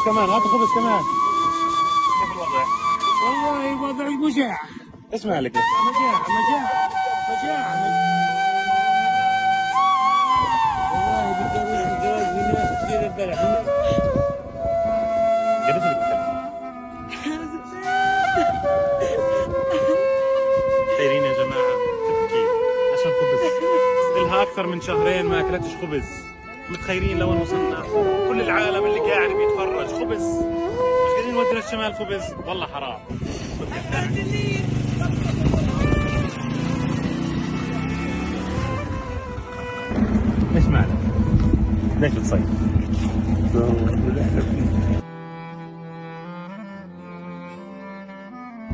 كمان، هاتوا خبز كمان. كيف الوضع؟ والله وضع مجاع. ايش مالك؟ مجاعة والله بالجواز في ناس كثير البلح. قديش بدك تكلم؟ خيرين يا جماعة تبكي عشان خبز. إلها أكثر من شهرين ما أكلتش خبز. متخيلين لوين وصلنا؟ كل العالم اللي قاعد بيتفرج خبز. مش قادرين نودي للشمال خبز، والله حرام. ايش مالك؟ ليش بتصيح؟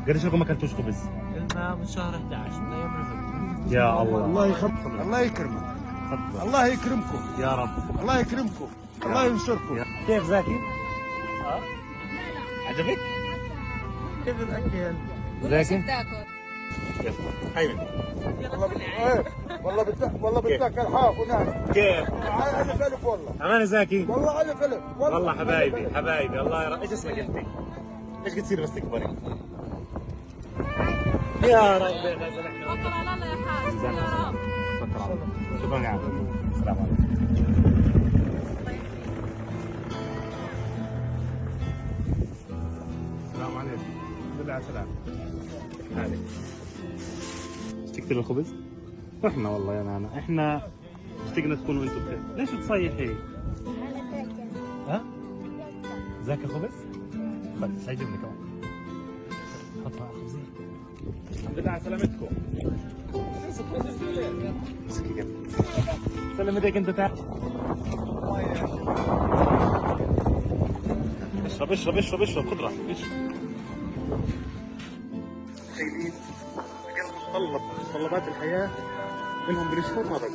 قديش لكم ما اكلتوش خبز؟ قلنا من شهر 11 من ايام الفجر. يا الله الله يخبرك، الله يكرمك، الله يكرمكم يا رب. الله يكرمكم، الله ينصركم. كيف زاكي؟ عجبك؟ كيف الاكل؟ زاكي؟ هاي مني. والله بتاكل حاف ونعم. كيف؟ ألف ألف والله. أمانة زاكي؟ والله ألف ألف. والله حبايبي الله يرى. ايش اسمك انت؟ ايش بتصير بس تكبري؟ يا رب يا غزل احنا توكل على الله يا حاج يا رب. شكرا على الله. شكرا يا عم. السلام عليكم. السلام عليكم. الحمد لله على السلامة. هذه اشتقت للخبز؟ احنا والله يا نانا احنا اشتقنا تكونوا انتم بخير. ليش تصيحي؟ ها؟ ذاك خبز؟ طيب سيجبني كمان. حطها على خبزين. الحمد لله على سلامتكم. مسكي جنبي. سلم ايديك انت تعال. اشرب خضرة اشرب. تخيلين متطلبات الحياة منهم بنشفر ما بقى.